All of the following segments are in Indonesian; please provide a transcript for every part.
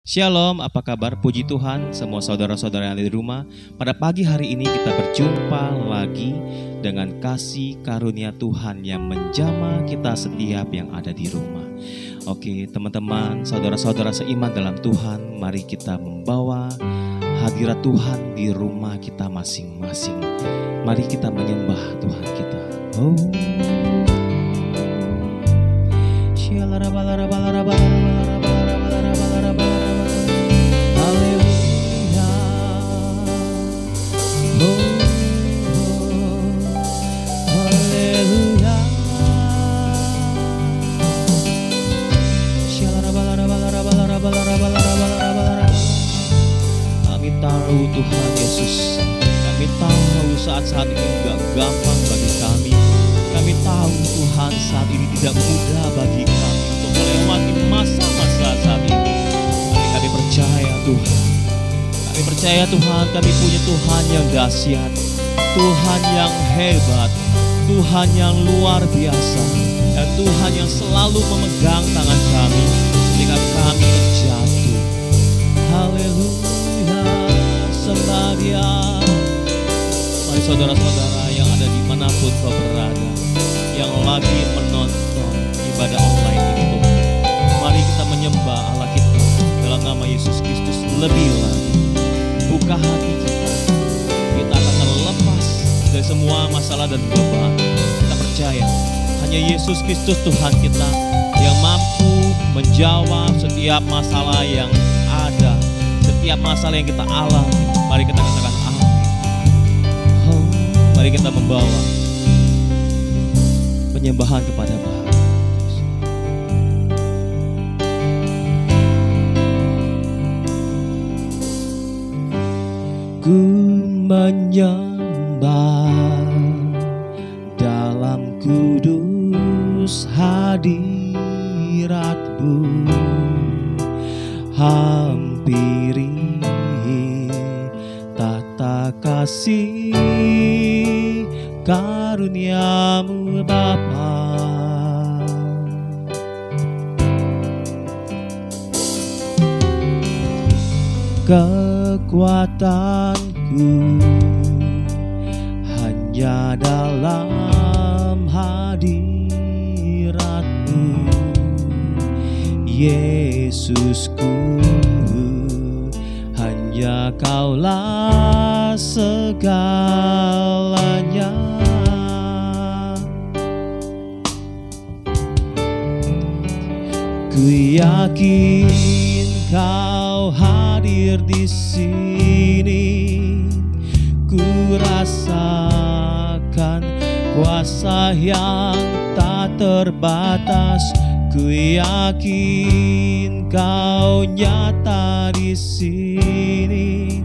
Shalom, apa kabar? Puji Tuhan, semua saudara-saudara yang ada di rumah. Pada pagi hari ini kita berjumpa lagi dengan kasih karunia Tuhan yang menjamah kita setiap yang ada di rumah. Oke, teman-teman, saudara-saudara seiman dalam Tuhan, mari kita membawa hadirat Tuhan di rumah kita masing-masing. Mari kita menyembah Tuhan kita. Oh. Kami tahu Tuhan Yesus, kami tahu saat-saat ini gak gampang bagi kami. Kami tahu Tuhan saat ini tidak mudah bagi kami untuk melewati masa-masa saat ini. Tapi kami percaya Tuhan, kami percaya Tuhan, kami punya Tuhan yang dahsyat, Tuhan yang hebat, Tuhan yang luar biasa, dan Tuhan yang selalu memegang tangan kami ketika kami terjatuh. Haleluya, sembah Dia. Mari saudara-saudara yang ada dimanapun kau berada, yang lagi menonton ibadah online ini Tuhan, mari kita menyembah Allah kita dalam nama Yesus Kristus lebih lagi. Buka hati kita, kita akan terlepas dari semua masalah dan beban. Kita percaya hanya Yesus Kristus Tuhan kita yang mampu menjawab setiap masalah yang ada, setiap masalah yang kita alami. Mari kita katakan amin. Oh, mari kita membawa penyembahan kepada Bapa. Ku menyembah dalam kudus hadirat-Mu, hampiri tata kasih karunia-Mu Bapa. Kekuatanku hanya dalam hadirat-Mu, Yesusku, hanya Kaulah segalanya. Ku yakin Kau hadir di sini, ku rasakan kuasa yang tak terbatas. Ku yakin Kau nyata di sini,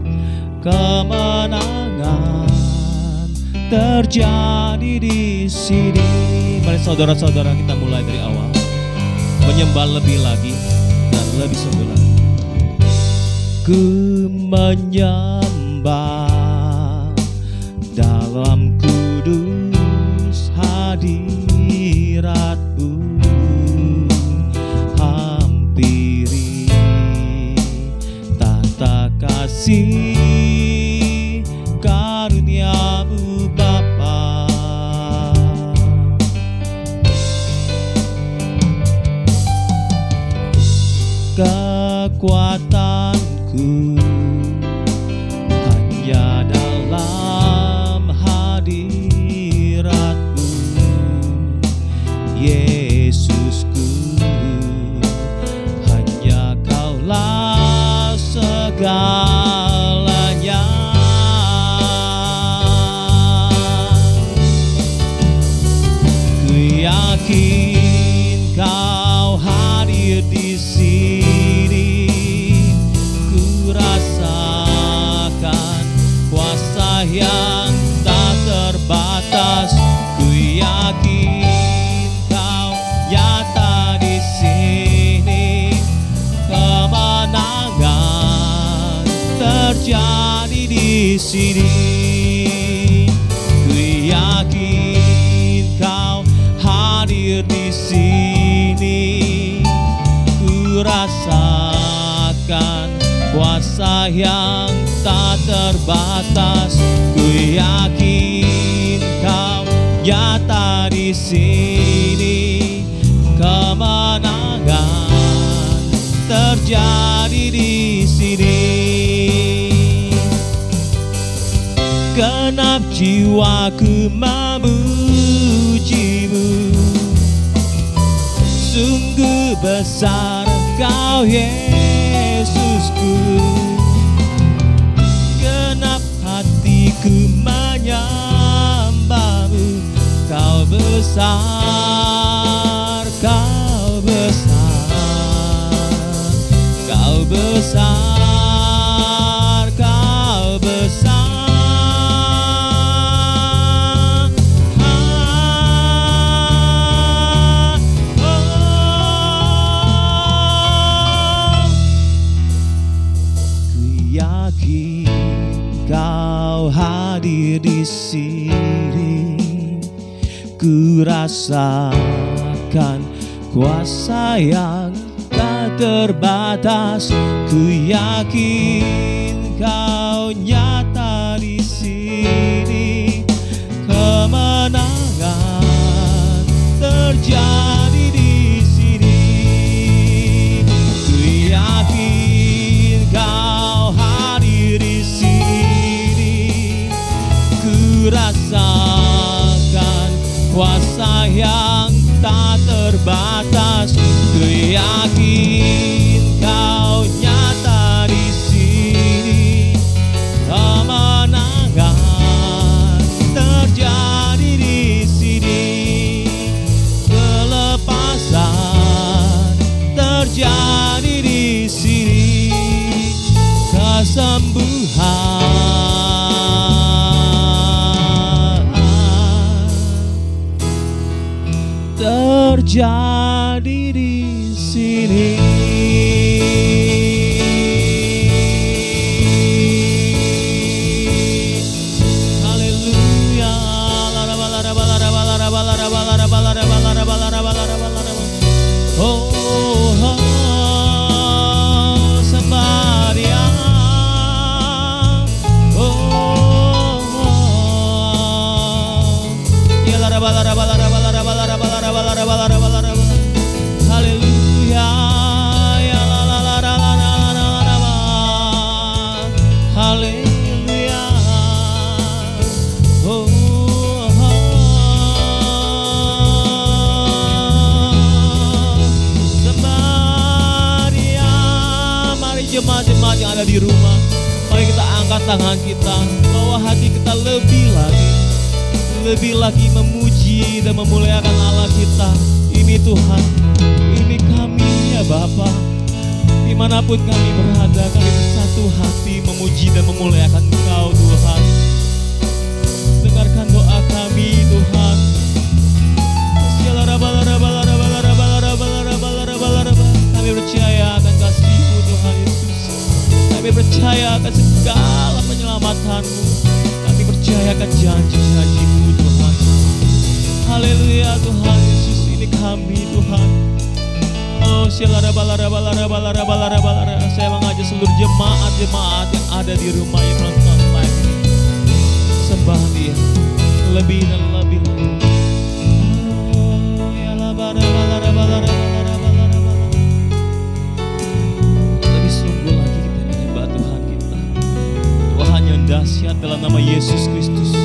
kemenangan terjadi di sini. Mari saudara-saudara kita mulai dari awal, menyembah lebih lagi dan lebih sungguh lagi. Ku menyembah dalam kudus hadirat-Mu, hampiri tata kasih karunia-Mu Bapa. Kekuatanku hanya dalam hadirat-Mu, Yesusku, hanya Kaulah segalanya. Ku yakin Kau hadir di sini, ku rasakan kuasa yang tak terbatas. Ku yakin Kau nyata di sini, kemenangan terjadi di sini. Ku yakin Kau hadir di sini, ku rasakan kuasa yang tak terbatas. Ku yakin Kau nyata di sini. Kemenangan terjadi di sini. Genap jiwaku memuji-Mu. Sungguh besar Kau Yesusku. Genap hatiku menyembah-Mu. Kau besar, Kau besar, Kau besar, Kau besar. Ku yakin Kau hadir di sini. Ku rasakan kuasa yang tak terbatas. Ku yakin Kau nyata di sini. Kemenangan terjadi di sini. Ku yakin Kau hadir di sini. Ku rasakan kuasa yang tak terbatas. Ku yakin Kau nyata di sini. Kemenangan terjadi di sini. Kelepasan terjadi di sini. Kesembuhan terjadi di sini. Haleluya. Oh, sembah Dia. Haleluya. Haleluya. Sembah Dia. Mari jemaat-jemaat yang ada di rumah, mari kita angkat tangan kita, bawa hati kita lebih lagi memuji dan memuliakan Allah kita. Ini Tuhan, ini kami ya Bapa. Dimanapun kami berada, kami bersatu hati memuji dan memuliakan Engkau Tuhan. Dengarkan doa kami Tuhan. Kami percaya akan kasih-Mu Tuhan Yesus. Kami percaya akan segala penyelamatanmu. Kami percaya akan janji-janji-Mu Tuhan. Haleluya Tuhan Yesus, ini kami Tuhan. Oh saya mengajak seluruh jemaat-jemaat yang ada di rumah yang menonton live ini, sembah Dia lebih dan lebih lagi. Lebih sungguh lagi kita menyembah Tuhan kita. Tuhan yang dahsyat dalam nama Yesus Kristus.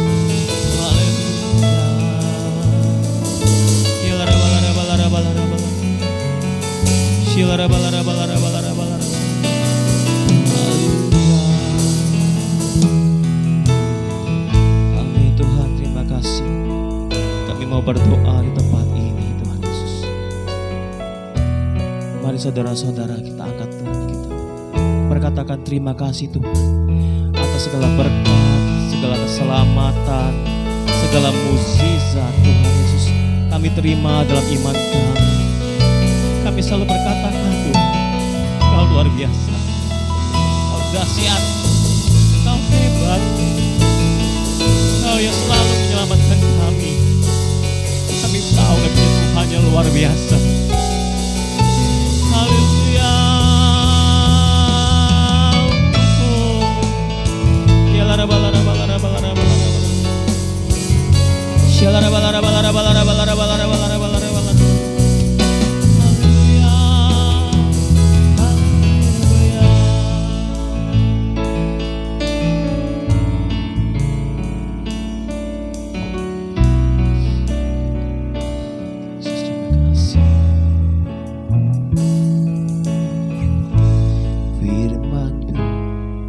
Amin Tuhan, terima kasih. Kami mau berdoa di tempat ini Tuhan Yesus. Mari saudara-saudara kita angkat tangan kita, berkatakan terima kasih Tuhan atas segala berkat, segala keselamatan, segala mukjizat Tuhan Yesus kami terima dalam iman kami. Kami selalu berkatakan Tuhan, Kau luar biasa, Kau dahsyat, Kau hebat, Kau yang selalu menyelamatkan kami. Kami tahu kerja Tuhan yang luar biasa. Haleluya.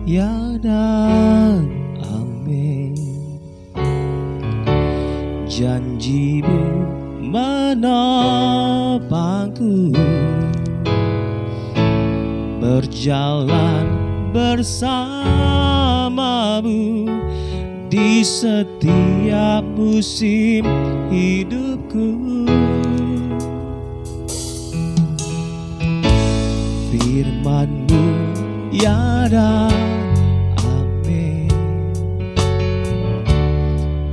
ya dan amin. Janjimu menopangku, berjalan bersamamu di setiap musim hidupku. Firman-Mu ya dan amin.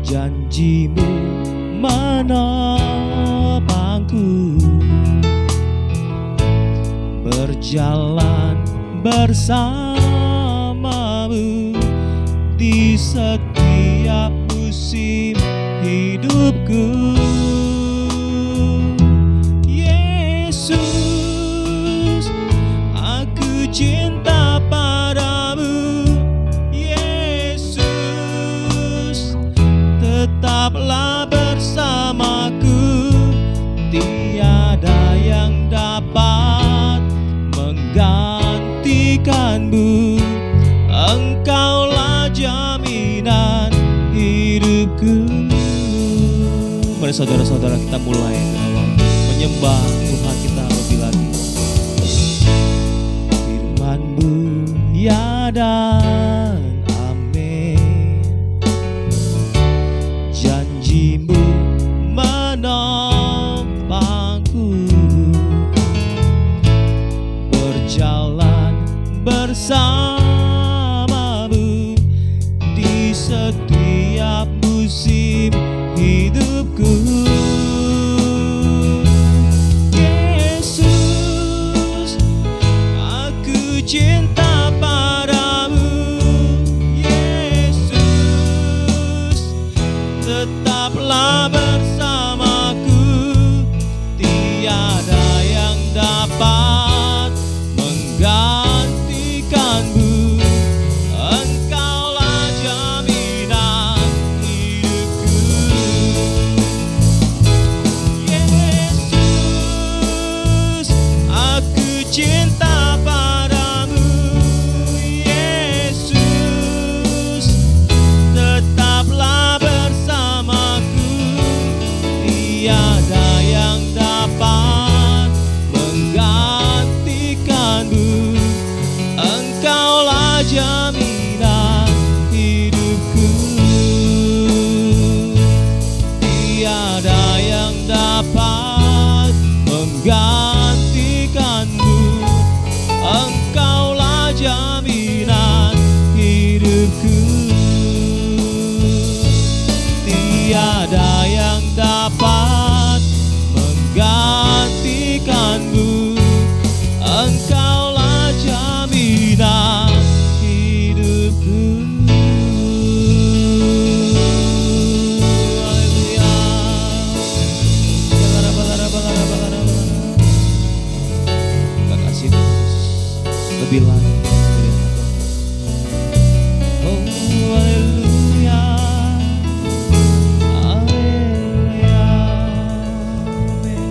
Janji-Mu menopangku, berjalan bersamamu di setiap musim hidupku. Yesus, aku cinta padamu. Yesus, tetaplah bersamaku. Tiada yang dapat menggantikanmu. Engkaulah jaminan hidupku. Mari saudara-saudara kita mulai dalam menyembah Tuhan kita lebih lagi. Firman-Mu ya dan amin. Janji-Mu menopangku, berjalan bersamamu di setiap musim hidupku. Yesus, aku cinta padamu. Yesus, tetaplah bersamaku. Tiada yang dapat menggantikanmu. Engkaulah jaminan hidupku. Yesus, aku cinta padamu. Yesus, tetaplah bersamaku. Tiada yang dapat menggantikanmu. Engkaulah jaminan hidupku. Tiada yang dapat menggantikanmu. Engkaulah jaminan hidupku. Tiada yang dapat menggantikanmu. Engkaulah jaminan hidupku. Haleluya. Kita kasih lebih lagi. Oh, haleluya. Haleluya. Amin.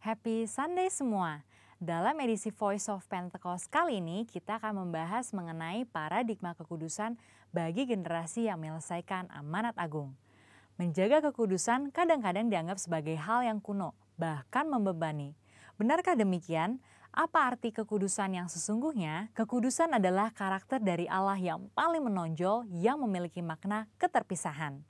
Happy Sunday semua. Dalam edisi Voice of Pentecost kali ini kita akan membahas mengenai paradigma kekudusan bagi generasi yang menyelesaikan amanat agung. Menjaga kekudusan kadang-kadang dianggap sebagai hal yang kuno, bahkan membebani. Benarkah demikian? Apa arti kekudusan yang sesungguhnya? Kekudusan adalah karakter dari Allah yang paling menonjol yang memiliki makna keterpisahan.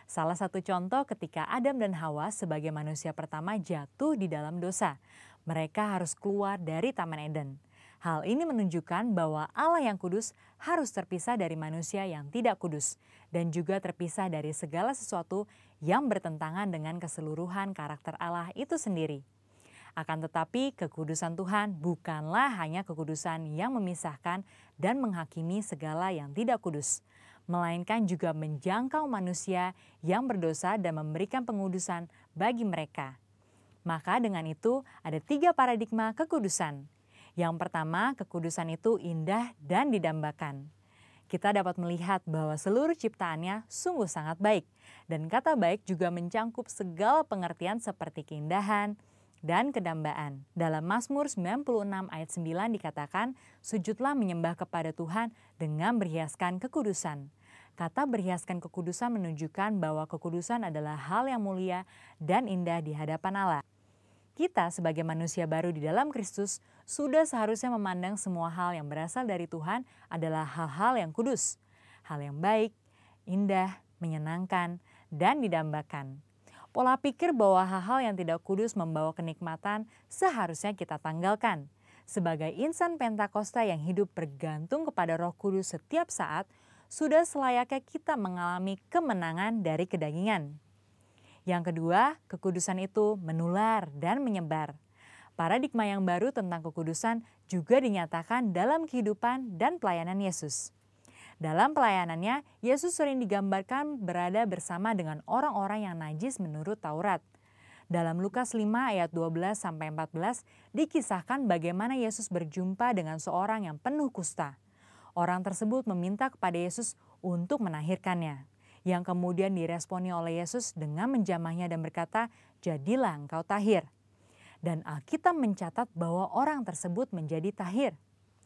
Salah satu contoh ketika Adam dan Hawa sebagai manusia pertama jatuh di dalam dosa. Mereka harus keluar dari Taman Eden. Hal ini menunjukkan bahwa Allah yang kudus harus terpisah dari manusia yang tidak kudus. Dan juga terpisah dari segala sesuatu yang bertentangan dengan keseluruhan karakter Allah itu sendiri. Akan tetapi kekudusan Tuhan bukanlah hanya kekudusan yang memisahkan dan menghakimi segala yang tidak kudus. Melainkan juga menjangkau manusia yang berdosa dan memberikan pengudusan bagi mereka. Maka dengan itu ada 3 paradigma kekudusan. Yang pertama, kekudusan itu indah dan didambakan. Kita dapat melihat bahwa seluruh ciptaannya sungguh sangat baik. Dan kata baik juga mencangkup segala pengertian seperti keindahan, dan kedambaan. Dalam Mazmur 96 ayat 9 dikatakan, sujudlah menyembah kepada Tuhan dengan berhiaskan kekudusan. Kata berhiaskan kekudusan menunjukkan bahwa kekudusan adalah hal yang mulia dan indah di hadapan Allah. Kita sebagai manusia baru di dalam Kristus sudah seharusnya memandang semua hal yang berasal dari Tuhan adalah hal-hal yang kudus, hal yang baik, indah, menyenangkan, dan didambakan. Pola pikir bahwa hal-hal yang tidak kudus membawa kenikmatan seharusnya kita tanggalkan. Sebagai insan Pentakosta yang hidup bergantung kepada Roh Kudus setiap saat, sudah selayaknya kita mengalami kemenangan dari kedagingan. Yang kedua, kekudusan itu menular dan menyebar. Paradigma yang baru tentang kekudusan juga dinyatakan dalam kehidupan dan pelayanan Yesus. Dalam pelayanannya, Yesus sering digambarkan berada bersama dengan orang-orang yang najis menurut Taurat. Dalam Lukas 5 ayat 12-14 dikisahkan bagaimana Yesus berjumpa dengan seorang yang penuh kusta. Orang tersebut meminta kepada Yesus untuk menahirkannya, yang kemudian diresponi oleh Yesus dengan menjamahnya dan berkata, "Jadilah engkau tahir." Dan Alkitab mencatat bahwa orang tersebut menjadi tahir.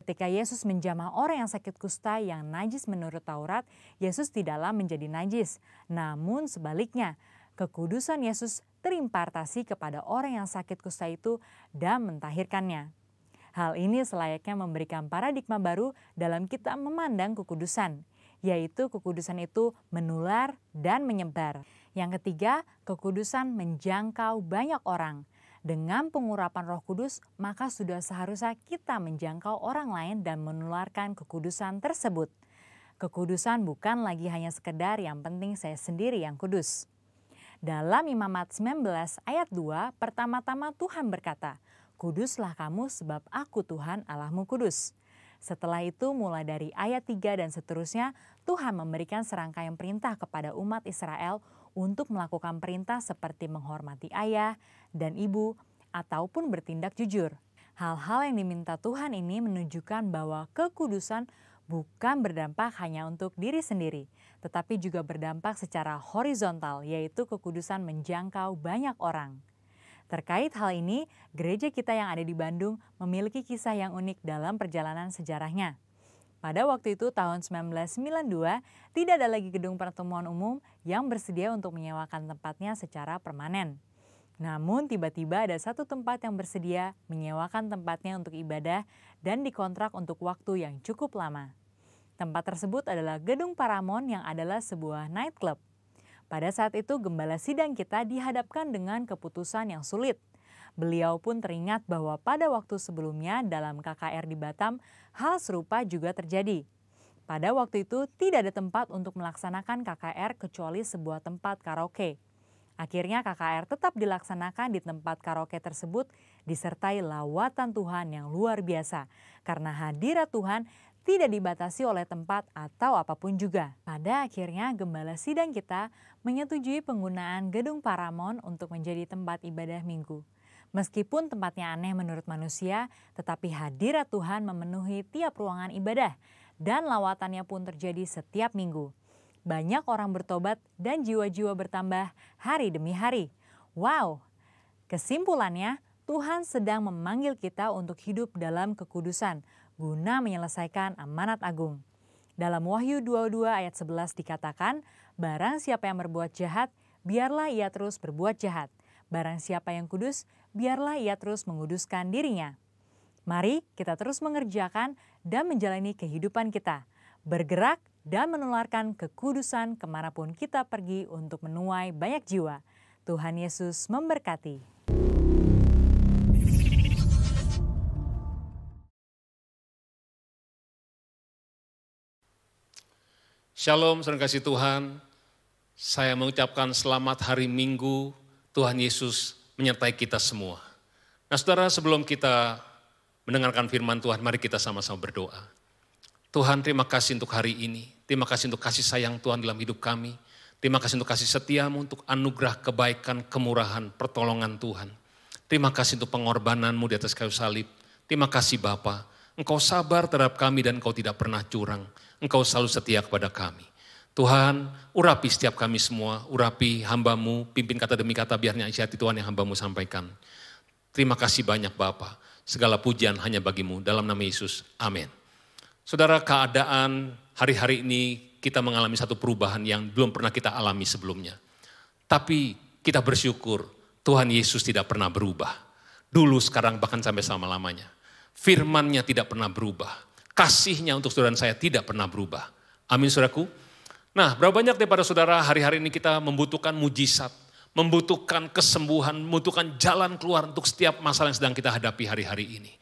Ketika Yesus menjamah orang yang sakit kusta yang najis menurut Taurat, Yesus tidaklah menjadi najis. Namun sebaliknya, kekudusan Yesus terimpartasi kepada orang yang sakit kusta itu dan mentahirkannya. Hal ini selayaknya memberikan paradigma baru dalam kita memandang kekudusan, yaitu kekudusan itu menular dan menyebar. Yang ketiga, kekudusan menjangkau banyak orang. Dengan pengurapan Roh Kudus, maka sudah seharusnya kita menjangkau orang lain dan menularkan kekudusan tersebut. Kekudusan bukan lagi hanya sekedar yang penting saya sendiri yang kudus. Dalam Imamat 19 ayat 2, pertama-tama Tuhan berkata, "Kuduslah kamu sebab aku Tuhan Allahmu kudus." Setelah itu mulai dari ayat 3 dan seterusnya, Tuhan memberikan serangkaian perintah kepada umat Israel untuk melakukan perintah seperti menghormati ayah dan ibu ataupun bertindak jujur. Hal-hal yang diminta Tuhan ini menunjukkan bahwa kekudusan bukan berdampak hanya untuk diri sendiri, tetapi juga berdampak secara horizontal, yaitu kekudusan menjangkau banyak orang. Terkait hal ini, gereja kita yang ada di Bandung memiliki kisah yang unik dalam perjalanan sejarahnya. Pada waktu itu tahun 1992, tidak ada lagi gedung pertemuan umum yang bersedia untuk menyewakan tempatnya secara permanen. Namun tiba-tiba ada satu tempat yang bersedia menyewakan tempatnya untuk ibadah dan dikontrak untuk waktu yang cukup lama. Tempat tersebut adalah Gedung Paramount yang adalah sebuah nightclub. Pada saat itu gembala sidang kita dihadapkan dengan keputusan yang sulit. Beliau pun teringat bahwa pada waktu sebelumnya dalam KKR di Batam, hal serupa juga terjadi. Pada waktu itu tidak ada tempat untuk melaksanakan KKR kecuali sebuah tempat karaoke. Akhirnya KKR tetap dilaksanakan di tempat karaoke tersebut disertai lawatan Tuhan yang luar biasa. Karena hadirat Tuhan tidak dibatasi oleh tempat atau apapun juga. Pada akhirnya gembala sidang kita menyetujui penggunaan Gedung Paramount untuk menjadi tempat ibadah minggu. Meskipun tempatnya aneh menurut manusia, tetapi hadirat Tuhan memenuhi tiap ruangan ibadah dan lawatannya pun terjadi setiap minggu. Banyak orang bertobat dan jiwa-jiwa bertambah hari demi hari. Wow! Kesimpulannya, Tuhan sedang memanggil kita untuk hidup dalam kekudusan guna menyelesaikan amanat agung. Dalam Wahyu 22 ayat 11 dikatakan, "Barang siapa yang berbuat jahat, biarlah ia terus berbuat jahat. Barang siapa yang kudus, biarlah ia terus menguduskan dirinya." Mari kita terus mengerjakan dan menjalani kehidupan kita, bergerak dan menularkan kekudusan kemanapun kita pergi untuk menuai banyak jiwa. Tuhan Yesus memberkati. Shalom, saudara kasih Tuhan. Saya mengucapkan selamat hari Minggu. Tuhan Yesus menyertai kita semua. Nah saudara, sebelum kita mendengarkan firman Tuhan, mari kita sama-sama berdoa. Tuhan, terima kasih untuk hari ini. Terima kasih untuk kasih sayang Tuhan dalam hidup kami. Terima kasih untuk kasih setiamu, untuk anugerah kebaikan, kemurahan, pertolongan Tuhan. Terima kasih untuk pengorbananmu di atas kayu salib. Terima kasih Bapa, Engkau sabar terhadap kami dan Engkau tidak pernah curang. Engkau selalu setia kepada kami. Tuhan, urapi setiap kami semua, urapi hamba-Mu, pimpin kata demi kata biarnya isi hati Tuhan yang hamba-Mu sampaikan. Terima kasih banyak Bapa. Segala pujian hanya bagimu dalam nama Yesus. Amin. Saudara, keadaan hari-hari ini kita mengalami satu perubahan yang belum pernah kita alami sebelumnya. Tapi kita bersyukur Tuhan Yesus tidak pernah berubah. Dulu, sekarang, bahkan sampai selama-lamanya. Firman-Nya tidak pernah berubah. Kasih-Nya untuk saudara dan saya tidak pernah berubah. Amin saudaraku. Nah, berapa banyak daripada saudara hari-hari ini kita membutuhkan mujizat, membutuhkan kesembuhan, membutuhkan jalan keluar untuk setiap masalah yang sedang kita hadapi hari-hari ini.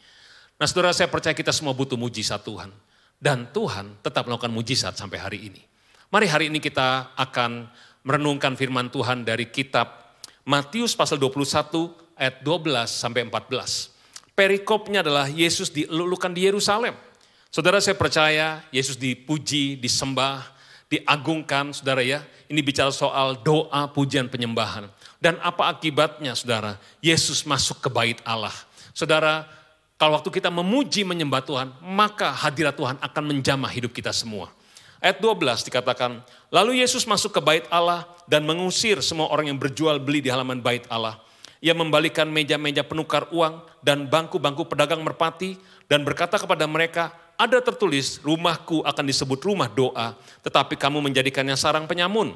Nah saudara, saya percaya kita semua butuh mujizat Tuhan. Dan Tuhan tetap melakukan mujizat sampai hari ini. Mari hari ini kita akan merenungkan firman Tuhan dari kitab Matius pasal 21 ayat 12 sampai 14. Perikopnya adalah Yesus dilulukan di Yerusalem. Saudara, saya percaya Yesus dipuji, disembah, diagungkan, saudara ya. Ini bicara soal doa, pujian, penyembahan. Dan apa akibatnya, saudara? Yesus masuk ke bait Allah. Saudara, kalau waktu kita memuji, menyembah Tuhan, maka hadirat Tuhan akan menjamah hidup kita semua. Ayat 12 dikatakan, lalu Yesus masuk ke bait Allah dan mengusir semua orang yang berjual beli di halaman bait Allah. Ia membalikan meja-meja penukar uang dan bangku-bangku pedagang merpati dan berkata kepada mereka, ada tertulis, rumahku akan disebut rumah doa, tetapi kamu menjadikannya sarang penyamun.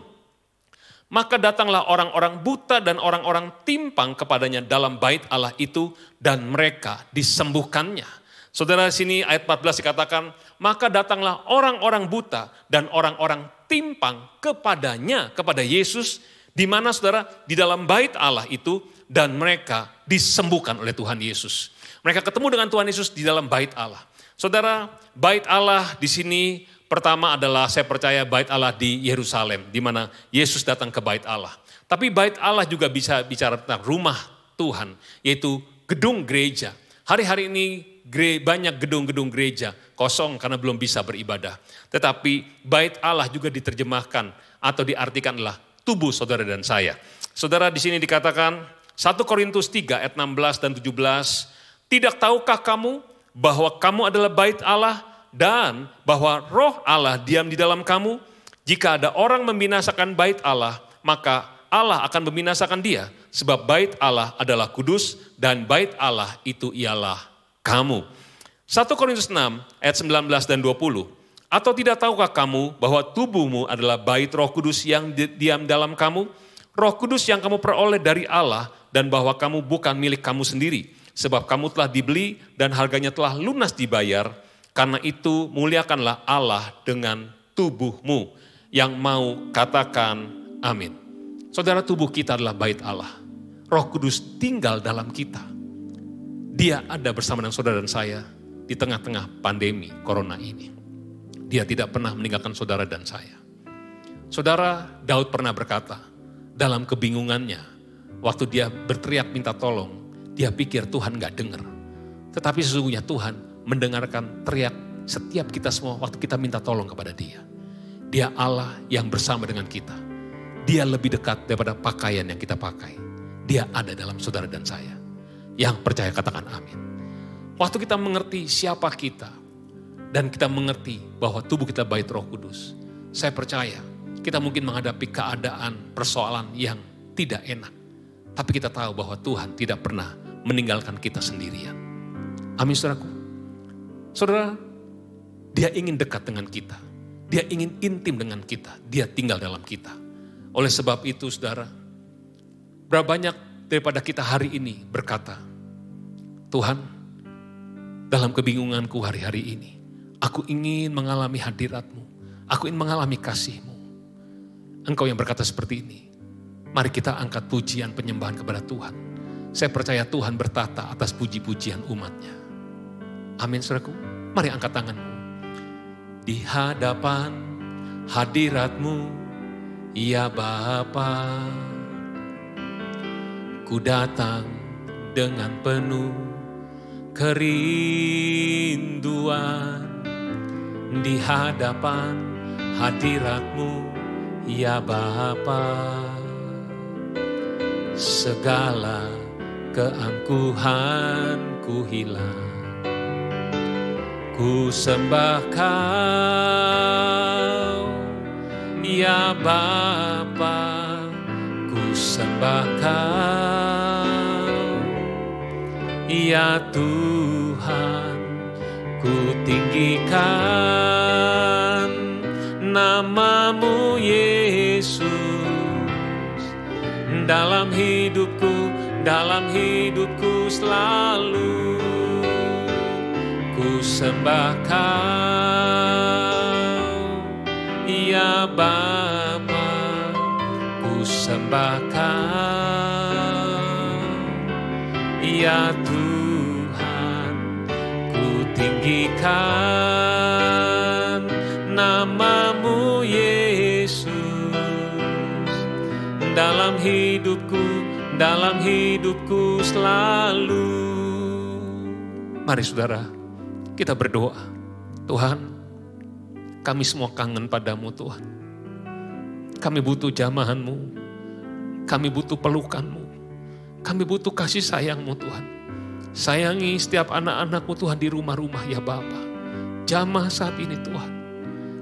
Maka datanglah orang-orang buta dan orang-orang timpang kepadanya dalam bait Allah itu dan mereka disembuhkannya. Saudara, sini ayat 14 dikatakan, maka datanglah orang-orang buta dan orang-orang timpang kepadanya, kepada Yesus, di mana saudara, di dalam bait Allah itu, dan mereka disembuhkan oleh Tuhan Yesus. Mereka ketemu dengan Tuhan Yesus di dalam bait Allah. Saudara, bait Allah di sini pertama adalah saya percaya bait Allah di Yerusalem, di mana Yesus datang ke bait Allah. Tapi bait Allah juga bisa bicara tentang rumah Tuhan, yaitu gedung gereja. Hari-hari ini banyak gedung-gedung gereja kosong karena belum bisa beribadah. Tetapi bait Allah juga diterjemahkan atau diartikan adalah tubuh saudara dan saya. Saudara, di sini dikatakan 1 Korintus 3 ayat 16 dan 17, tidak tahukah kamu bahwa kamu adalah bait Allah dan bahwa roh Allah diam di dalam kamu? Jika ada orang membinasakan bait Allah, maka Allah akan membinasakan dia. Sebab bait Allah adalah kudus dan bait Allah itu ialah kamu. 1 Korintus 6 ayat 19 dan 20. Atau tidak tahukah kamu bahwa tubuhmu adalah bait Roh Kudus yang diam dalam kamu? Roh Kudus yang kamu peroleh dari Allah dan bahwa kamu bukan milik kamu sendiri. Sebab kamu telah dibeli dan harganya telah lunas dibayar. Karena itu muliakanlah Allah dengan tubuhmu. Yang mau katakan amin. Saudara, tubuh kita adalah bait Allah. Roh Kudus tinggal dalam kita. Dia ada bersama dengan saudara dan saya di tengah-tengah pandemi corona ini. Dia tidak pernah meninggalkan saudara dan saya. Saudara, Daud pernah berkata, dalam kebingungannya, waktu dia berteriak minta tolong, dia pikir Tuhan gak dengar. Tetapi sesungguhnya Tuhan mendengarkan teriak setiap kita semua waktu kita minta tolong kepada dia. Dia Allah yang bersama dengan kita. Dia lebih dekat daripada pakaian yang kita pakai. Dia ada dalam saudara dan saya. Yang percaya katakan amin. Waktu kita mengerti siapa kita dan kita mengerti bahwa tubuh kita bait Roh Kudus, saya percaya kita mungkin menghadapi keadaan persoalan yang tidak enak. Tapi kita tahu bahwa Tuhan tidak pernah meninggalkan kita sendirian. Amin saudaraku. Saudara, dia ingin dekat dengan kita. Dia ingin intim dengan kita. Dia tinggal dalam kita. Oleh sebab itu saudara, berapa banyak daripada kita hari ini berkata, Tuhan, dalam kebingunganku hari-hari ini, aku ingin mengalami hadirat-Mu. Aku ingin mengalami kasih-Mu. Engkau yang berkata seperti ini, mari kita angkat pujian penyembahan kepada Tuhan. Saya percaya Tuhan bertata atas puji-pujian umat-Nya. Amin saudaraku, mari angkat tanganmu. Di hadapan hadirat-Mu, ya Bapa, ku datang dengan penuh kerinduan. Di hadapan hadirat-Mu, ya Bapa, segala keangkuhanku hilang. Ku sembah Kau, ya Bapa, ku sembah Kau. Ya Tuhan, ku tinggikan nama-Mu Yesus. Dalam hidupku selalu ku sembah Kau. Ya Bapa, ku sembah Kau. Ya Tuhan, ku tinggikan nama-Mu Yesus. Dalam hidupku selalu. Mari saudara, kita berdoa. Tuhan, kami semua kangen padamu Tuhan. Kami butuh jamahan-Mu. Kami butuh pelukan-Mu. Kami butuh kasih sayang-Mu Tuhan. Sayangi setiap anak-anak-Mu Tuhan di rumah-rumah ya Bapa. Jamah saat ini Tuhan.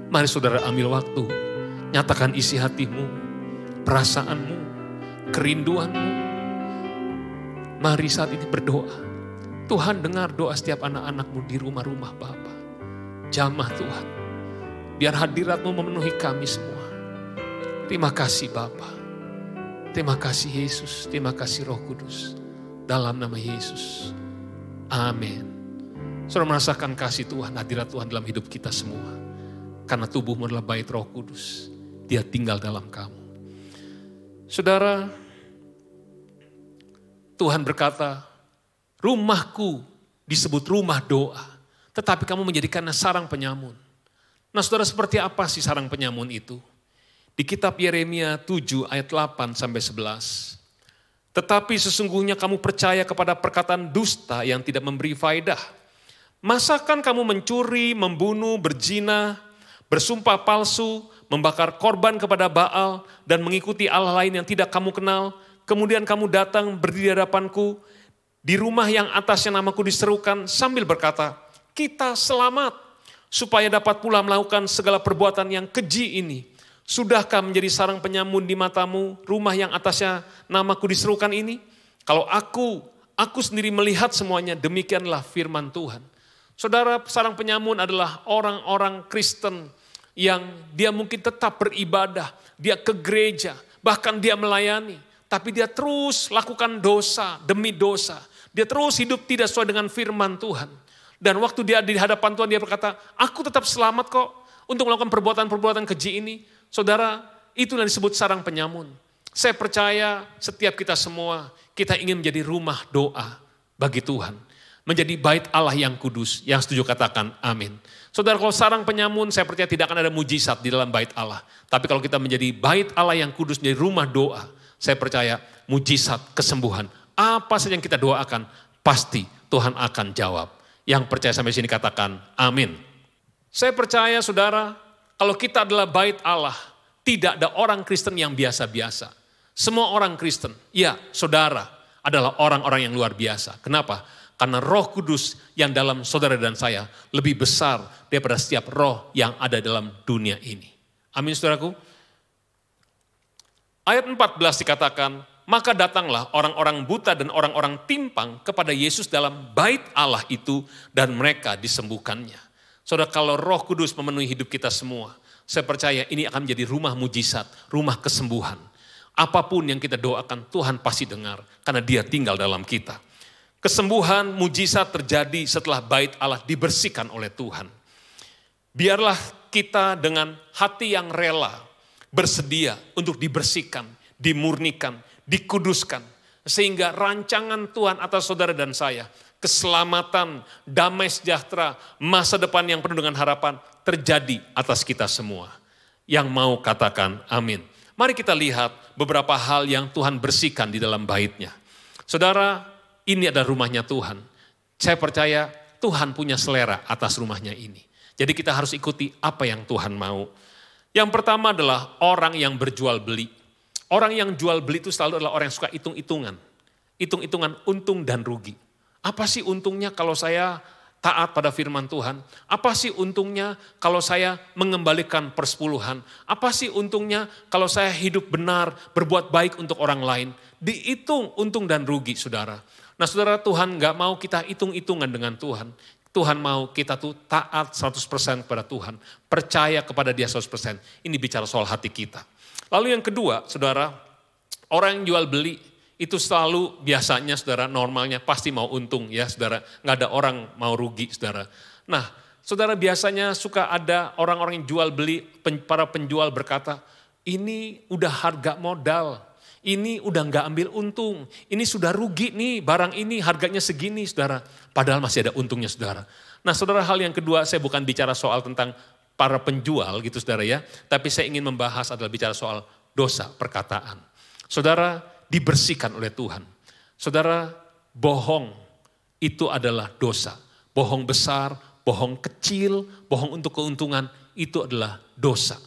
Mari saudara ambil waktu. Nyatakan isi hatimu, perasaanmu, kerinduanmu. Mari saat ini berdoa. Tuhan dengar doa setiap anak-anak-Mu di rumah-rumah Bapa. Jamah Tuhan. Biar hadirat-Mu memenuhi kami semua. Terima kasih Bapa. Terima kasih Yesus. Terima kasih Roh Kudus. Dalam nama Yesus. Amin. Saudara merasakan kasih Tuhan, hadirat Tuhan dalam hidup kita semua. Karena tubuhmu adalah bait Roh Kudus. Dia tinggal dalam kamu. Saudara, Tuhan berkata, rumahku disebut rumah doa, tetapi kamu menjadikannya sarang penyamun. Nah saudara, seperti apa sih sarang penyamun itu? Di kitab Yeremia 7 ayat 8 sampai 11. Tetapi sesungguhnya kamu percaya kepada perkataan dusta yang tidak memberi faedah. Masakan kamu mencuri, membunuh, berzina, bersumpah palsu, membakar korban kepada Baal, dan mengikuti Allah lain yang tidak kamu kenal. Kemudian kamu datang berdiri di hadapanku, di rumah yang atasnya namaku diserukan sambil berkata, kita selamat, supaya dapat pula melakukan segala perbuatan yang keji ini. Sudahkah menjadi sarang penyamun di matamu, rumah yang atasnya namaku diserukan ini? Kalau aku sendiri melihat semuanya, demikianlah firman Tuhan. Saudara, sarang penyamun adalah orang-orang Kristen yang dia mungkin tetap beribadah, dia ke gereja, bahkan dia melayani. Tapi dia terus lakukan dosa demi dosa. Dia terus hidup tidak sesuai dengan firman Tuhan. Dan waktu dia di hadapan Tuhan dia berkata, aku tetap selamat kok untuk melakukan perbuatan-perbuatan keji ini. Saudara, itu yang disebut sarang penyamun. Saya percaya setiap kita semua, kita ingin menjadi rumah doa bagi Tuhan. Menjadi bait Allah yang kudus, yang setuju katakan amin. Saudara, kalau sarang penyamun, saya percaya tidak akan ada mujizat di dalam bait Allah. Tapi kalau kita menjadi bait Allah yang kudus, menjadi rumah doa, saya percaya mujizat, kesembuhan, apa saja yang kita doakan, pasti Tuhan akan jawab. Yang percaya sampai sini katakan amin. Saya percaya saudara, kalau kita adalah bait Allah, tidak ada orang Kristen yang biasa-biasa. Semua orang Kristen, ya saudara, adalah orang-orang yang luar biasa. Kenapa? Karena Roh Kudus yang dalam saudara dan saya lebih besar daripada setiap roh yang ada dalam dunia ini. Amin saudaraku. Ayat 14 dikatakan, maka datanglah orang-orang buta dan orang-orang timpang kepada Yesus dalam bait Allah itu dan mereka disembuhkannya. Saudara, kalau Roh Kudus memenuhi hidup kita semua, saya percaya ini akan menjadi rumah mujizat, rumah kesembuhan. Apapun yang kita doakan, Tuhan pasti dengar karena Dia tinggal dalam kita. Kesembuhan, mujizat terjadi setelah bait Allah dibersihkan oleh Tuhan. Biarlah kita dengan hati yang rela, bersedia untuk dibersihkan, dimurnikan, dikuduskan. Sehingga rancangan Tuhan atas saudara dan saya, keselamatan, damai sejahtera, masa depan yang penuh dengan harapan terjadi atas kita semua. Yang mau katakan amin. Mari kita lihat beberapa hal yang Tuhan bersihkan di dalam bait-Nya. Saudara, ini adalah rumahnya Tuhan. Saya percaya Tuhan punya selera atas rumahnya ini. Jadi kita harus ikuti apa yang Tuhan mau. Yang pertama adalah orang yang berjual beli. Orang yang jual beli itu selalu adalah orang yang suka hitung-hitungan. Hitung-hitungan untung dan rugi. Apa sih untungnya kalau saya taat pada firman Tuhan? Apa sih untungnya kalau saya mengembalikan persepuluhan? Apa sih untungnya kalau saya hidup benar, berbuat baik untuk orang lain? Dihitung untung dan rugi, saudara. Nah saudara, Tuhan nggak mau kita hitung-hitungan dengan Tuhan. Tuhan mau kita tuh taat 100% kepada Tuhan. Percaya kepada Dia 100%. Ini bicara soal hati kita. Lalu yang kedua, saudara, orang yang jual beli itu selalu biasanya saudara normalnya pasti mau untung ya saudara. Nggak ada orang mau rugi saudara. Nah saudara biasanya suka ada orang-orang yang jual beli, para penjual berkata, ini udah harga modal, ini udah nggak ambil untung, ini sudah rugi nih barang ini harganya segini saudara. Padahal masih ada untungnya saudara. Nah saudara, hal yang kedua, saya bukan bicara soal tentang para penjual gitu saudara ya. Tapi saya ingin membahas adalah bicara soal dosa perkataan. Saudara, dibersihkan oleh Tuhan. Saudara, bohong itu adalah dosa. Bohong besar, bohong kecil, bohong untuk keuntungan, itu adalah dosa.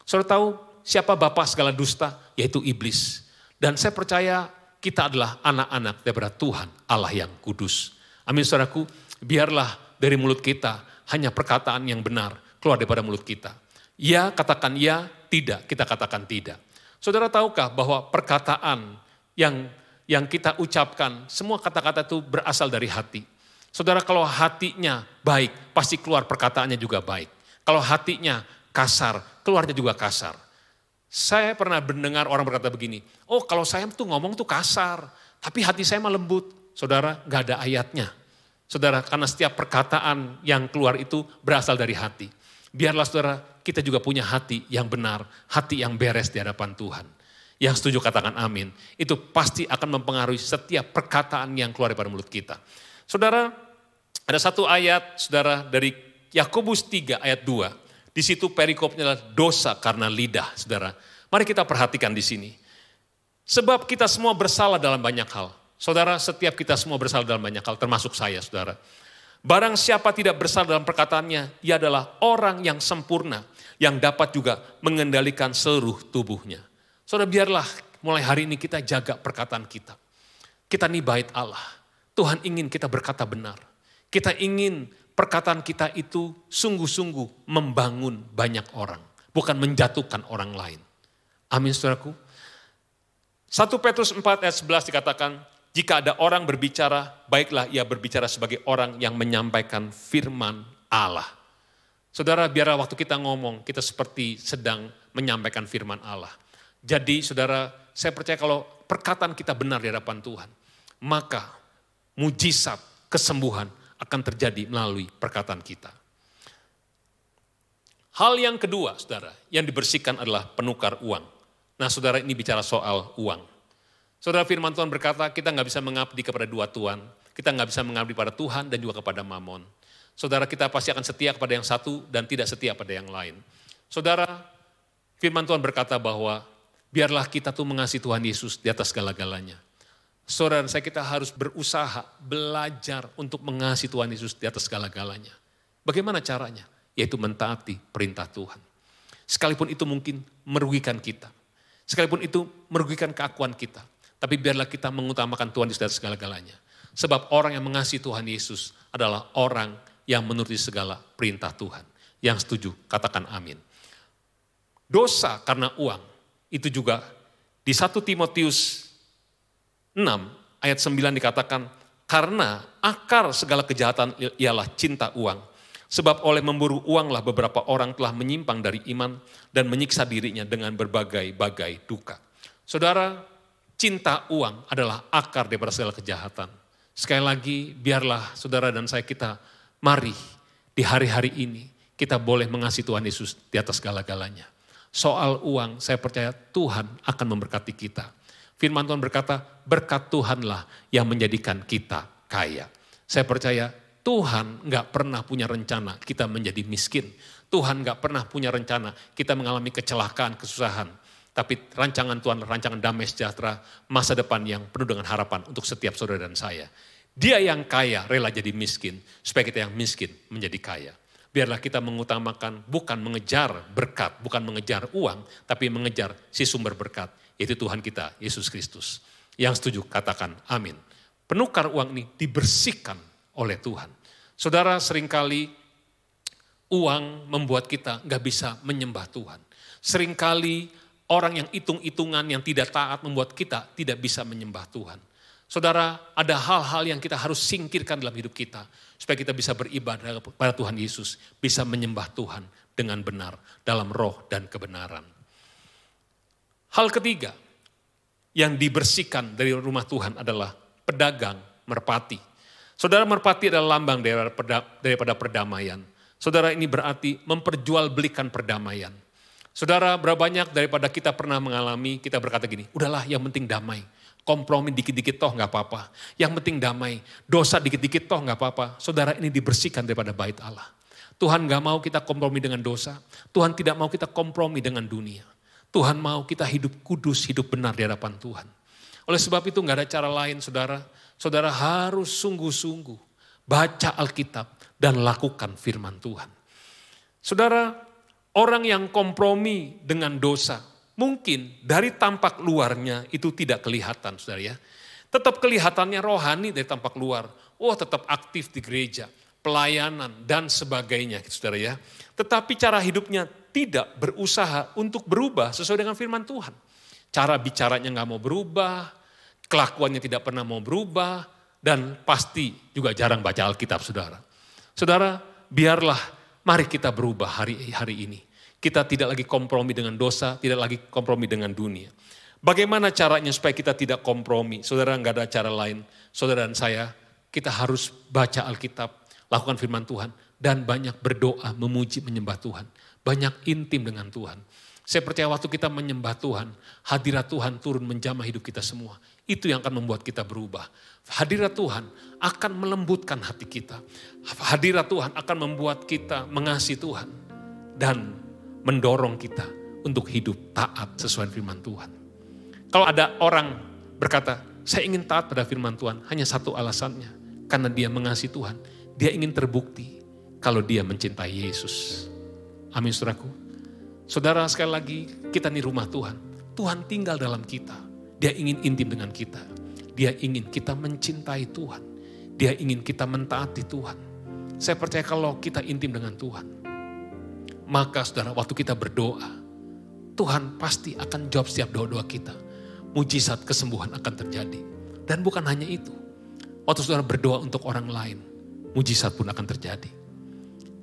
Saudara tahu siapa bapa segala dusta? Yaitu iblis. Dan saya percaya kita adalah anak-anak daripada Tuhan, Allah yang kudus. Amin saudaraku, biarlah dari mulut kita hanya perkataan yang benar keluar daripada mulut kita. Ya katakan ya, tidak kita katakan tidak. Saudara tahukah bahwa perkataan yang kita ucapkan, semua kata-kata itu berasal dari hati. Saudara, kalau hatinya baik, pasti keluar perkataannya juga baik. Kalau hatinya kasar, keluarnya juga kasar. Saya pernah mendengar orang berkata begini, oh kalau saya tuh ngomong tuh kasar, tapi hati saya mah lembut. Saudara, gak ada ayatnya. Saudara, karena setiap perkataan yang keluar itu berasal dari hati. Biarlah saudara, kita juga punya hati yang benar, hati yang beres di hadapan Tuhan. Yang setuju katakan amin. Itu pasti akan mempengaruhi setiap perkataan yang keluar dari mulut kita. Saudara, ada satu ayat saudara dari Yakobus 3 ayat 2. Di situ perikopnya adalah dosa karena lidah, saudara. Mari kita perhatikan di sini. Sebab kita semua bersalah dalam banyak hal. Saudara, setiap kita semua bersalah dalam banyak hal, termasuk saya, saudara. Barang siapa tidak bersalah dalam perkataannya, ia adalah orang yang sempurna, yang dapat juga mengendalikan seluruh tubuhnya. Saudara, biarlah mulai hari ini kita jaga perkataan kita. Kita nih bait Allah. Tuhan ingin kita berkata benar. Kita ingin perkataan kita itu sungguh-sungguh membangun banyak orang. Bukan menjatuhkan orang lain. Amin saudaraku. 1 Petrus 4 ayat 11 dikatakan, jika ada orang berbicara, baiklah ia berbicara sebagai orang yang menyampaikan firman Allah. Saudara, biarlah waktu kita ngomong, kita seperti sedang menyampaikan firman Allah. Jadi saudara, saya percaya kalau perkataan kita benar di hadapan Tuhan, maka mujizat kesembuhan akan terjadi melalui perkataan kita. Hal yang kedua saudara, yang dibersihkan adalah penukar uang. Nah saudara, ini bicara soal uang. Saudara, firman Tuhan berkata kita nggak bisa mengabdi kepada dua tuan. Kita nggak bisa mengabdi pada Tuhan dan juga kepada Mamon. Saudara, kita pasti akan setia kepada yang satu dan tidak setia pada yang lain. Saudara, firman Tuhan berkata bahwa biarlah kita tuh mengasihi Tuhan Yesus di atas segala-galanya. Saudara, kita harus berusaha, belajar untuk mengasihi Tuhan Yesus di atas segala-galanya. Bagaimana caranya? Yaitu mentaati perintah Tuhan. Sekalipun itu mungkin merugikan kita. Sekalipun itu merugikan keakuan kita. Tapi biarlah kita mengutamakan Tuhan Yesus di atas segala-galanya. Sebab orang yang mengasihi Tuhan Yesus adalah orang yang menuruti segala perintah Tuhan. Yang setuju, katakan amin. Dosa karena uang. Itu juga di 1 Timotius 6 ayat 9 dikatakan, karena akar segala kejahatan ialah cinta uang. Sebab oleh memburu uanglah beberapa orang telah menyimpang dari iman dan menyiksa dirinya dengan berbagai-bagai duka. Saudara, cinta uang adalah akar daripada segala kejahatan. Sekali lagi, biarlah saudara dan saya kita, mari di hari-hari ini kita boleh mengasihi Tuhan Yesus di atas segala-galanya. Soal uang, saya percaya Tuhan akan memberkati kita. Firman Tuhan berkata, berkat Tuhanlah yang menjadikan kita kaya. Saya percaya Tuhan gak pernah punya rencana kita menjadi miskin. Tuhan gak pernah punya rencana kita mengalami kecelakaan, kesusahan. Tapi rancangan Tuhan, rancangan damai sejahtera, masa depan yang penuh dengan harapan untuk setiap saudara dan saya. Dia yang kaya rela jadi miskin, supaya kita yang miskin menjadi kaya. Biarlah kita mengutamakan bukan mengejar berkat, bukan mengejar uang, tapi mengejar si sumber berkat, yaitu Tuhan kita, Yesus Kristus. Yang setuju katakan amin. Penukar uang ini dibersihkan oleh Tuhan. Saudara, seringkali uang membuat kita gak bisa menyembah Tuhan. Seringkali orang yang hitung-hitungan yang tidak taat membuat kita tidak bisa menyembah Tuhan. Saudara, ada hal-hal yang kita harus singkirkan dalam hidup kita. Supaya kita bisa beribadah kepada Tuhan Yesus. Bisa menyembah Tuhan dengan benar dalam roh dan kebenaran. Hal ketiga yang dibersihkan dari rumah Tuhan adalah pedagang merpati. Saudara, merpati adalah lambang daripada perdamaian. Saudara, ini berarti memperjualbelikan perdamaian. Saudara, berapa banyak daripada kita pernah mengalami, kita berkata gini, udahlah yang penting damai. Kompromi dikit-dikit toh gak apa-apa. Yang penting damai. Dosa dikit-dikit toh gak apa-apa. Saudara, ini dibersihkan daripada bait Allah. Tuhan gak mau kita kompromi dengan dosa. Tuhan tidak mau kita kompromi dengan dunia. Tuhan mau kita hidup kudus, hidup benar di hadapan Tuhan. Oleh sebab itu gak ada cara lain, saudara. Saudara harus sungguh-sungguh baca Alkitab dan lakukan firman Tuhan. Saudara, orang yang kompromi dengan dosa, mungkin dari tampak luarnya itu tidak kelihatan, saudara ya. Tetap kelihatannya rohani dari tampak luar. Oh, tetap aktif di gereja, pelayanan dan sebagainya, saudara ya. Tetapi cara hidupnya tidak berusaha untuk berubah sesuai dengan firman Tuhan. Cara bicaranya nggak mau berubah, kelakuannya tidak pernah mau berubah, dan pasti juga jarang baca Alkitab, saudara. Saudara, biarlah mari kita berubah hari ini. Kita tidak lagi kompromi dengan dosa, tidak lagi kompromi dengan dunia. Bagaimana caranya supaya kita tidak kompromi? Saudara, nggak ada cara lain. Saudara dan saya, kita harus baca Alkitab, lakukan firman Tuhan, dan banyak berdoa, memuji, menyembah Tuhan. Banyak intim dengan Tuhan. Saya percaya waktu kita menyembah Tuhan, hadirat Tuhan turun menjamah hidup kita semua. Itu yang akan membuat kita berubah. Hadirat Tuhan akan melembutkan hati kita. Hadirat Tuhan akan membuat kita mengasihi Tuhan. Dan mendorong kita untuk hidup taat sesuai firman Tuhan. Kalau ada orang berkata, saya ingin taat pada firman Tuhan, hanya satu alasannya. Karena dia mengasihi Tuhan. Dia ingin terbukti kalau dia mencintai Yesus. Amin, saudaraku. Saudara, sekali lagi kita ini rumah Tuhan. Tuhan tinggal dalam kita. Dia ingin intim dengan kita. Dia ingin kita mencintai Tuhan. Dia ingin kita mentaati Tuhan. Saya percaya kalau kita intim dengan Tuhan, maka saudara, waktu kita berdoa, Tuhan pasti akan jawab setiap doa-doa kita. Mujizat kesembuhan akan terjadi. Dan bukan hanya itu. Waktu saudara berdoa untuk orang lain, mujizat pun akan terjadi.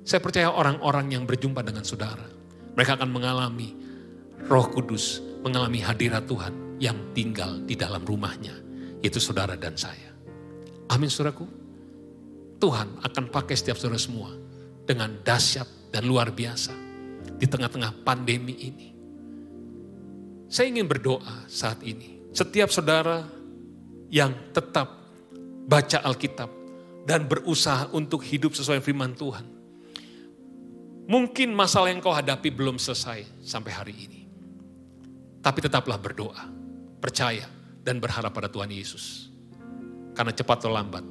Saya percaya orang-orang yang berjumpa dengan saudara, mereka akan mengalami Roh Kudus, mengalami hadirat Tuhan yang tinggal di dalam rumahnya, yaitu saudara dan saya. Amin, saudaraku. Tuhan akan pakai setiap saudara semua dengan dahsyat dan luar biasa di tengah-tengah pandemi ini. Saya ingin berdoa saat ini. Setiap saudara yang tetap baca Alkitab dan berusaha untuk hidup sesuai firman Tuhan. Mungkin masalah yang kau hadapi belum selesai sampai hari ini. Tapi tetaplah berdoa, percaya dan berharap pada Tuhan Yesus. Karena cepat atau lambat,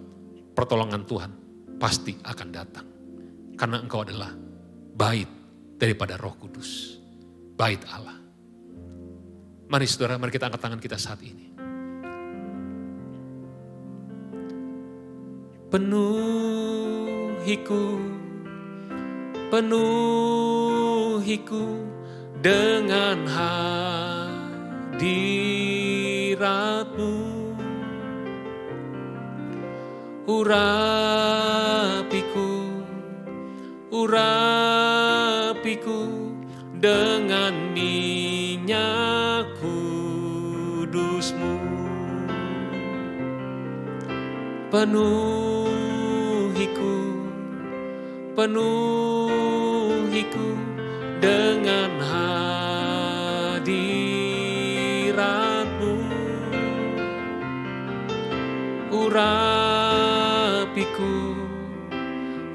pertolongan Tuhan pasti akan datang. Karena engkau adalah bait daripada Roh Kudus. Bait Allah. Mari saudara, mari kita angkat tangan kita saat ini. Penuhiku dengan hadirat-Mu. Urapiku dengan minyak kudus-Mu. Penuhiku dengan hadirat-Mu.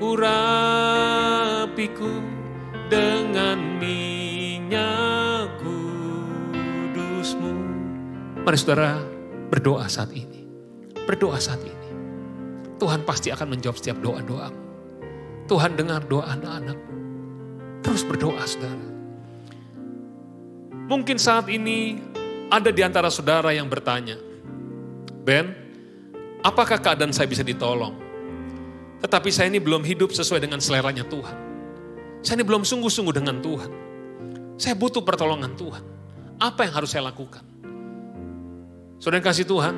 Urapiku dengan minyak kudus-Mu. Mari saudara berdoa saat ini. Berdoa saat ini. Tuhan pasti akan menjawab setiap doa-doamu. Tuhan dengar doa anak-anak-Mu. Terus berdoa saudara. Mungkin saat ini ada di antara saudara yang bertanya, Ben, apakah keadaan saya bisa ditolong? Tetapi saya ini belum hidup sesuai dengan seleranya Tuhan. Saya ini belum sungguh-sungguh dengan Tuhan. Saya butuh pertolongan Tuhan. Apa yang harus saya lakukan? Saudara yang kasih Tuhan,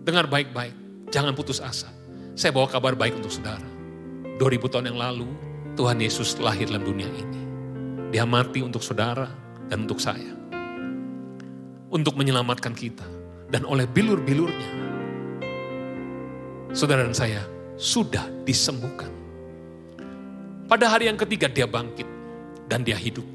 Dengar baik-baik, jangan putus asa. Saya bawa kabar baik untuk saudara. 2000 tahun yang lalu, Tuhan Yesus lahir dalam dunia ini. Dia mati untuk saudara dan untuk saya. Untuk menyelamatkan kita. Dan oleh bilur-bilurnya, saudara dan saya sudah disembuhkan. Pada hari yang ketiga dia bangkit dan dia hidup.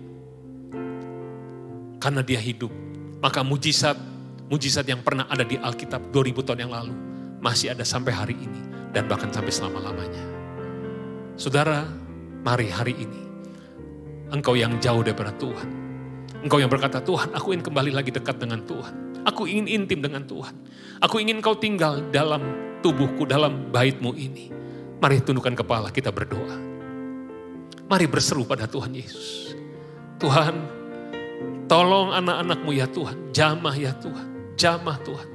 Karena dia hidup, maka mujizat yang pernah ada di Alkitab 2000 tahun yang lalu masih ada sampai hari ini dan bahkan sampai selama-lamanya. Saudara, mari hari ini engkau yang jauh daripada Tuhan, engkau yang berkata, Tuhan, aku ingin kembali lagi dekat dengan Tuhan. Aku ingin intim dengan Tuhan. Aku ingin kau tinggal dalam tubuhku, dalam baitmu ini. Mari tundukkan kepala, kita berdoa. Mari berseru pada Tuhan Yesus. Tuhan, tolong anak-anakmu ya Tuhan. Jamah ya Tuhan. Jamah Tuhan.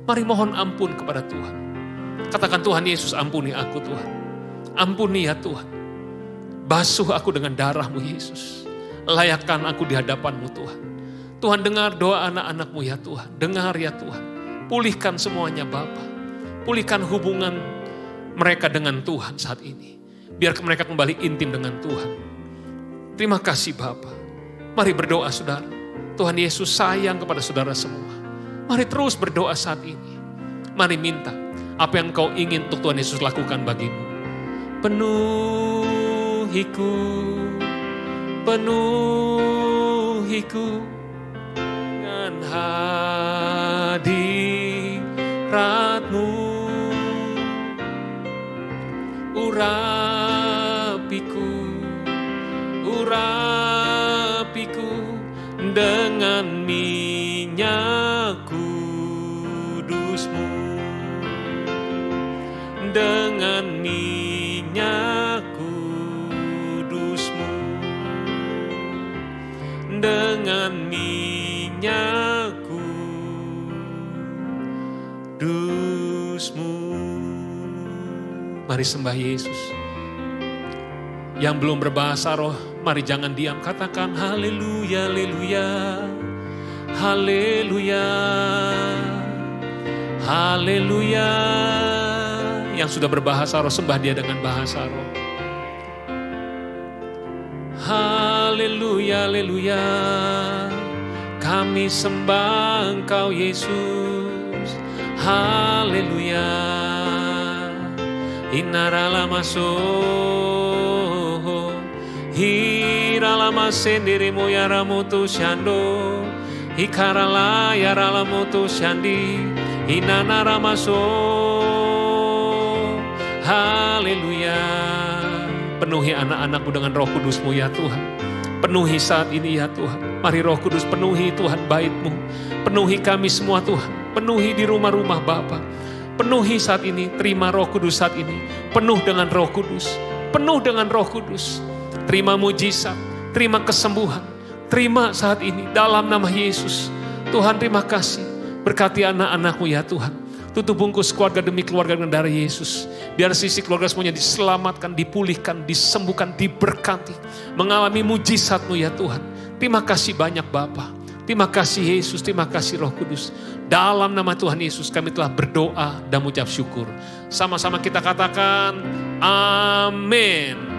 Mari mohon ampun kepada Tuhan. Katakan, Tuhan Yesus, ampuni aku Tuhan. Ampuni ya Tuhan. Basuh aku dengan darah-Mu Yesus. Layakkan aku di hadapan-Mu Tuhan. Tuhan, dengar doa anak-anak-Mu ya Tuhan. Dengar ya Tuhan. Pulihkan semuanya Bapa. Pulihkan hubungan mereka dengan Tuhan saat ini. Biar mereka kembali intim dengan Tuhan. Terima kasih Bapa. Mari berdoa saudara. Tuhan Yesus sayang kepada saudara semua. Mari terus berdoa saat ini. Mari minta apa yang kau ingin untuk Tuhan Yesus lakukan bagimu. Penuhiku, penuhiku dengan hadirat-Mu. Urapiku dengan minyak kudus-Mu. Dengan minyak kudus-Mu. Dengan minyak kudus-Mu. Mari sembah Yesus. Yang belum berbahasa roh, mari jangan diam. Katakan haleluya, haleluya, haleluya, haleluya. Yang sudah berbahasa roh, sembah dia dengan bahasa roh. Haleluya, haleluya. Kami sembah Engkau Yesus. Haleluya. Inarala masuk, hirala sendiri moyara mutu shando, hikarala yarala mutu shandi, inanara masuk. Haleluya. Penuhi anak-anakmu dengan Roh Kudus-Mu ya Tuhan. Penuhi saat ini ya Tuhan. Mari Roh Kudus penuhi Tuhan bait-Mu. Penuhi kami semua Tuhan. Penuhi di rumah-rumah Bapa. Penuhi saat ini, terima Roh Kudus saat ini. Penuh dengan Roh Kudus. Penuh dengan Roh Kudus. Terima mujizat, terima kesembuhan. Terima saat ini dalam nama Yesus. Tuhan terima kasih. Berkati anak-anakmu ya Tuhan. Tutup bungkus keluarga demi keluarga dengan darah Yesus. Biar sisi keluarga semuanya diselamatkan, dipulihkan, disembuhkan, diberkati. Mengalami mujizat-Mu ya Tuhan. Terima kasih banyak Bapa. Terima kasih Yesus, terima kasih Roh Kudus. Dalam nama Tuhan Yesus kami telah berdoa dan mengucap syukur. Sama-sama kita katakan amin.